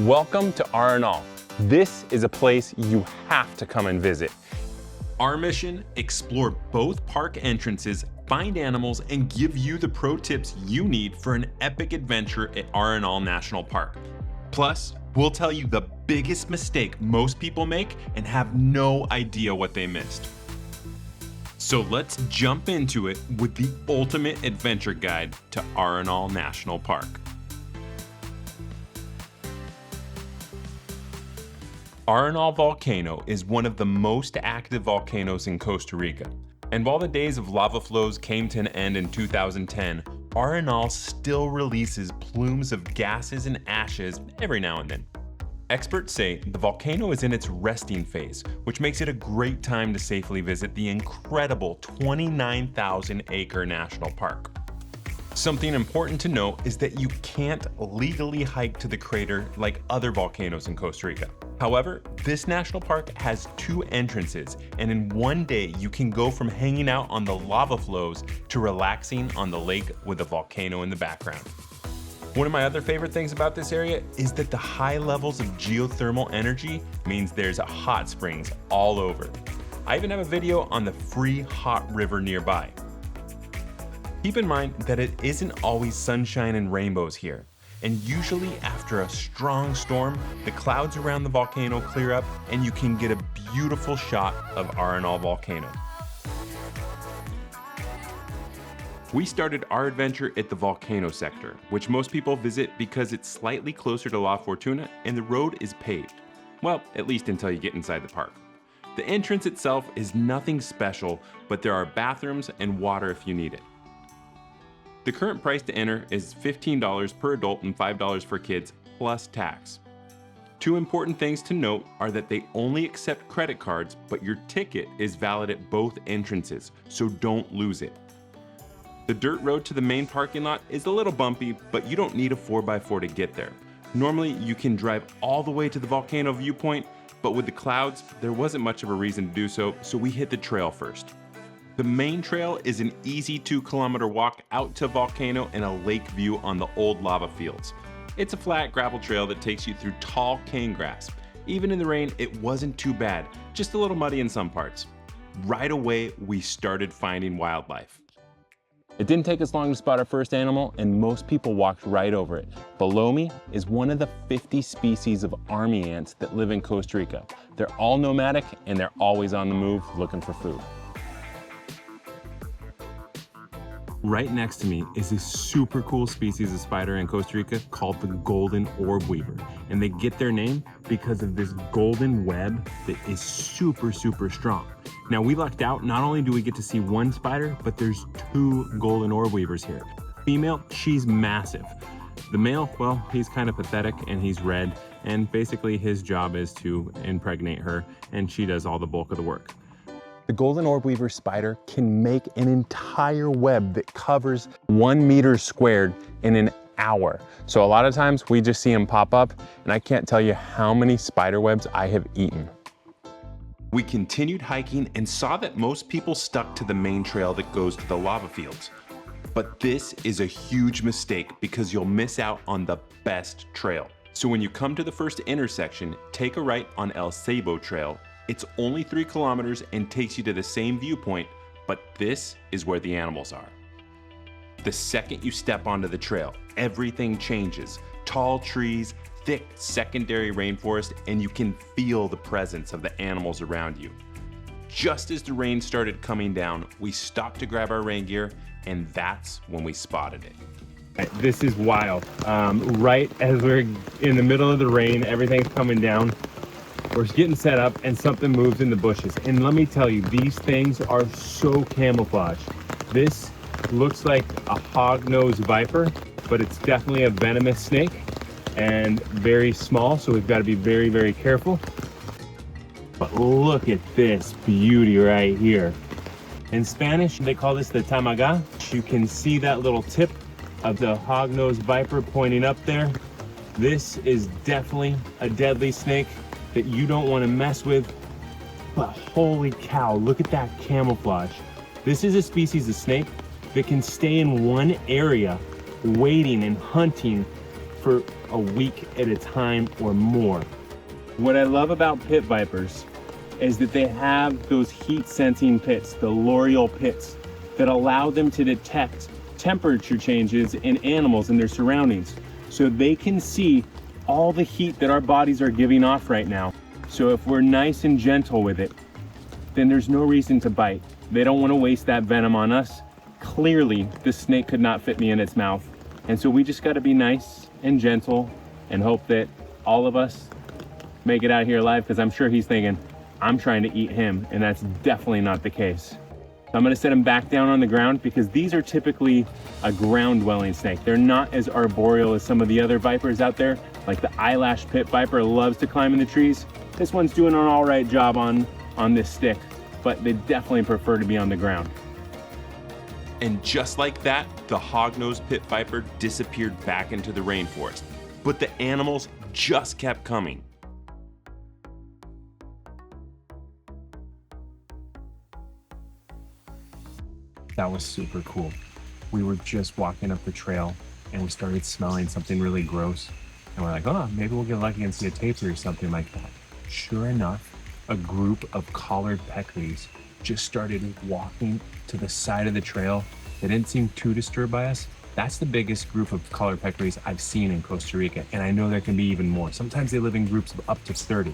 Welcome to Arenal. This is a place you have to come and visit. Our mission: explore both park entrances, find animals, and give you the pro tips you need for an epic adventure at Arenal National Park. Plus, we'll tell you the biggest mistake most people make and have no idea what they missed. So let's jump into it with the ultimate adventure guide to Arenal National Park. Arenal Volcano is one of the most active volcanoes in Costa Rica. And while the days of lava flows came to an end in 2010, Arenal still releases plumes of gases and ashes every now and then. Experts say the volcano is in its resting phase, which makes it a great time to safely visit the incredible 29,000-acre national park. Something important to note is that you can't legally hike to the crater like other volcanoes in Costa Rica. However, this national park has 2 entrances, and in one day you can go from hanging out on the lava flows to relaxing on the lake with a volcano in the background. One of my other favorite things about this area is that the high levels of geothermal energy means there's hot springs all over. I even have a video on the free hot river nearby. Keep in mind that it isn't always sunshine and rainbows here, and usually after a strong storm, the clouds around the volcano clear up and you can get a beautiful shot of Arenal Volcano. We started our adventure at the Volcano Sector, which most people visit because it's slightly closer to La Fortuna and the road is paved. Well, at least until you get inside the park. The entrance itself is nothing special, but there are bathrooms and water if you need it. The current price to enter is $15 per adult and $5 for kids, plus tax. 2 important things to note are that they only accept credit cards, but your ticket is valid at both entrances, so don't lose it. The dirt road to the main parking lot is a little bumpy, but you don't need a 4x4 to get there. Normally, you can drive all the way to the volcano viewpoint, but with the clouds, there wasn't much of a reason to do so, so we hit the trail first. The main trail is an easy 2-kilometer walk out to Volcano and a lake view on the old lava fields. It's a flat gravel trail that takes you through tall cane grass. Even in the rain, it wasn't too bad, just a little muddy in some parts. Right away, we started finding wildlife. It didn't take us long to spot our first animal, and most people walked right over it. Below me is one of the 50 species of army ants that live in Costa Rica. They're all nomadic and they're always on the move looking for food. Right next to me is this super cool species of spider in Costa Rica called the golden orb weaver. And they get their name because of this golden web that is super strong. Now we lucked out, not only do we get to see one spider, but there's 2 golden orb weavers here. Female, she's massive. The male, well, he's kind of pathetic and he's red, and basically his job is to impregnate her, and she does all the bulk of the work. The golden orb weaver spider can make an entire web that covers 1 meter squared in an hour. So a lot of times we just see them pop up, and I can't tell you how many spider webs I have eaten. We continued hiking and saw that most people stuck to the main trail that goes to the lava fields. But this is a huge mistake because you'll miss out on the best trail. So when you come to the first intersection, take a right on El Ceibo Trail. It's only 3 kilometers and takes you to the same viewpoint, but this is where the animals are. The second you step onto the trail, everything changes. Tall trees, thick secondary rainforest, and you can feel the presence of the animals around you. Just as the rain started coming down, we stopped to grab our rain gear, and that's when we spotted it. This is wild. Right as we're in the middle of the rain, everything's coming down. We're getting set up and something moves in the bushes. And let me tell you, these things are so camouflaged. This looks like a hog-nosed viper, but it's definitely a venomous snake and very small, so we've got to be very careful. But look at this beauty right here. In Spanish, they call this the tamaga. You can see that little tip of the hog-nosed viper pointing up there. This is definitely a deadly snake that you don't want to mess with, but holy cow, look at that camouflage. This is a species of snake that can stay in one area waiting and hunting for a week at a time or more. What I love about pit vipers is that they have those heat sensing pits, the L'Oreal pits, that allow them to detect temperature changes in animals and their surroundings. So they can see all the heat that our bodies are giving off right now. So if we're nice and gentle with it, then there's no reason to bite. They don't want to waste that venom on us. Clearly, this snake could not fit me in its mouth. And so we just got to be nice and gentle and hope that all of us make it out here alive, because I'm sure he's thinking, I'm trying to eat him, and that's definitely not the case. So I'm gonna set him back down on the ground, because these are typically a ground dwelling snake. They're not as arboreal as some of the other vipers out there. Like the eyelash pit viper loves to climb in the trees. This one's doing an all right job on this stick, but they definitely prefer to be on the ground. And just like that, the hog-nosed Pitviper disappeared back into the rainforest. But the animals just kept coming. That was super cool. We were just walking up the trail and we started smelling something really gross. And we're like, oh, maybe we'll get lucky and see a tapir or something like that. Sure enough, a group of collared peccaries just started walking to the side of the trail. They didn't seem too disturbed by us. That's the biggest group of collared peccaries I've seen in Costa Rica. And I know there can be even more. Sometimes they live in groups of up to 30.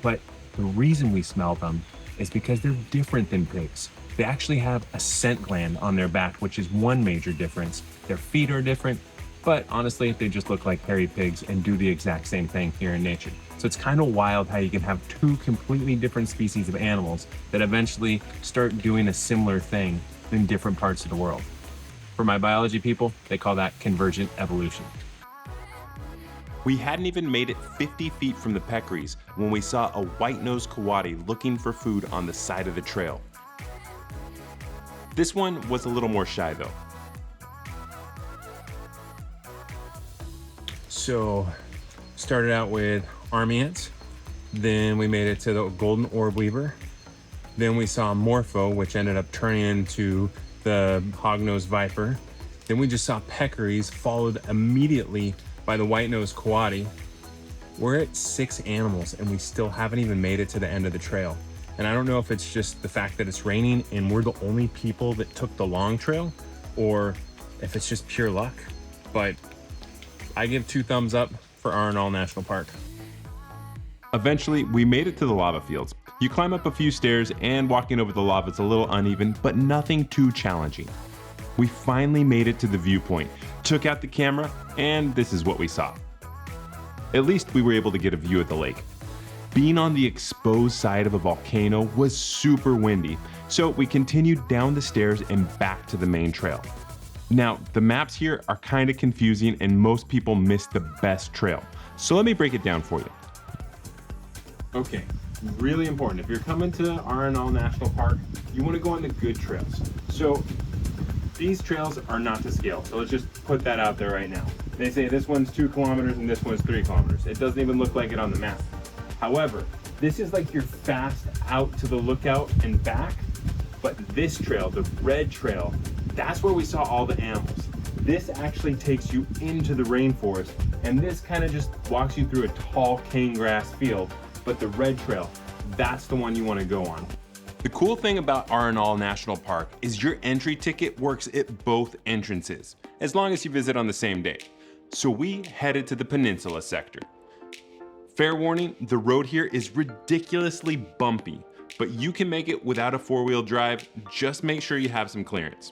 But the reason we smell them is because they're different than pigs. They actually have a scent gland on their back, which is one major difference. Their feet are different, but honestly, they just look like hairy pigs and do the exact same thing here in nature. So it's kind of wild how you can have two completely different species of animals that eventually start doing a similar thing in different parts of the world. For my biology people, they call that convergent evolution. We hadn't even made it 50 feet from the peccaries when we saw a white-nosed coati looking for food on the side of the trail. This one was a little more shy though. So, started out with army ants, then we made it to the golden orb weaver, then we saw morpho, which ended up turning into the hog-nosed viper, then we just saw peccaries, followed immediately by the white-nosed coati. We're at 6 animals and we still haven't even made it to the end of the trail. And I don't know if it's just the fact that it's raining and we're the only people that took the long trail, or if it's just pure luck. But I give 2 thumbs up for Arenal National Park. Eventually, we made it to the lava fields. You climb up a few stairs and walking over the lava is a little uneven, but nothing too challenging. We finally made it to the viewpoint, took out the camera, and this is what we saw. At least we were able to get a view of the lake. Being on the exposed side of a volcano was super windy, so we continued down the stairs and back to the main trail. Now, the maps here are kind of confusing and most people miss the best trail, so let me break it down for you. Okay, really important. If you're coming to Arenal National Park, you want to go on the good trails. So these trails are not to scale, so let's just put that out there right now. They say this one's 2 kilometers and this one's 3 kilometers. It doesn't even look like it on the map. However, this is like your fast out to the lookout and back, but this trail, the red trail, that's where we saw all the animals. This actually takes you into the rainforest, and this kind of just walks you through a tall cane grass field, but the red trail, that's the one you want to go on. The cool thing about Arenal National Park is your entry ticket works at both entrances, as long as you visit on the same day. So we headed to the Peninsula Sector. Fair warning, the road here is ridiculously bumpy, but you can make it without a 4-wheel drive, just make sure you have some clearance.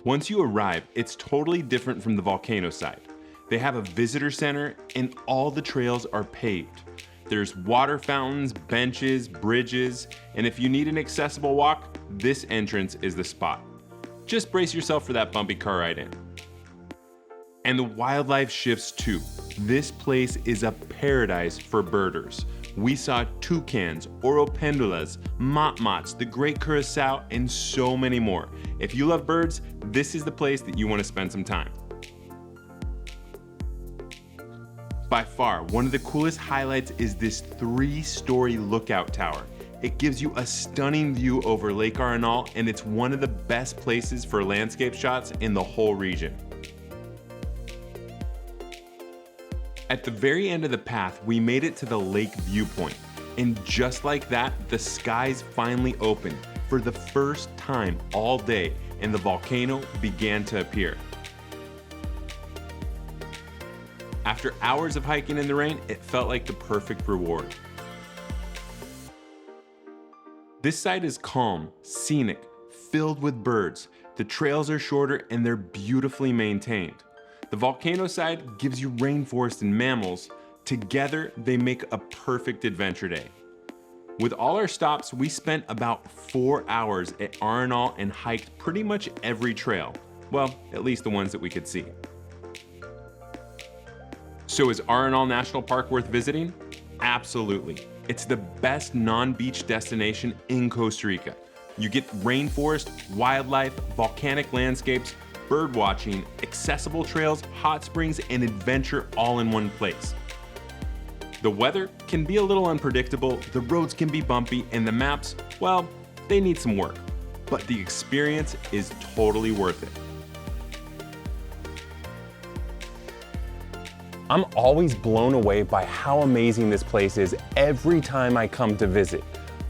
Once you arrive, it's totally different from the volcano side. They have a visitor center and all the trails are paved. There's water fountains, benches, bridges, and if you need an accessible walk, this entrance is the spot. Just brace yourself for that bumpy car ride in. And the wildlife shifts too. This place is a paradise for birders. We saw toucans, oropendulas, motmots, the great curassow, and so many more. If you love birds, this is the place that you want to spend some time. By far, one of the coolest highlights is this 3-story lookout tower. It gives you a stunning view over Lake Arenal, and it's one of the best places for landscape shots in the whole region. At the very end of the path, we made it to the lake viewpoint. And just like that, the skies finally opened for the first time all day, and the volcano began to appear. After hours of hiking in the rain, it felt like the perfect reward. This site is calm, scenic, filled with birds. The trails are shorter and they're beautifully maintained. The volcano side gives you rainforest and mammals. Together, they make a perfect adventure day. With all our stops, we spent about 4 hours at Arenal and hiked pretty much every trail. Well, at least the ones that we could see. So is Arenal National Park worth visiting? Absolutely. It's the best non-beach destination in Costa Rica. You get rainforest, wildlife, volcanic landscapes, bird watching, accessible trails, hot springs, and adventure all in one place. The weather can be a little unpredictable, the roads can be bumpy, and the maps, well, they need some work. But the experience is totally worth it. I'm always blown away by how amazing this place is every time I come to visit.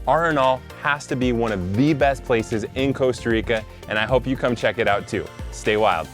Arenal has to be one of the best places in Costa Rica, and I hope you come check it out too. Stay wild.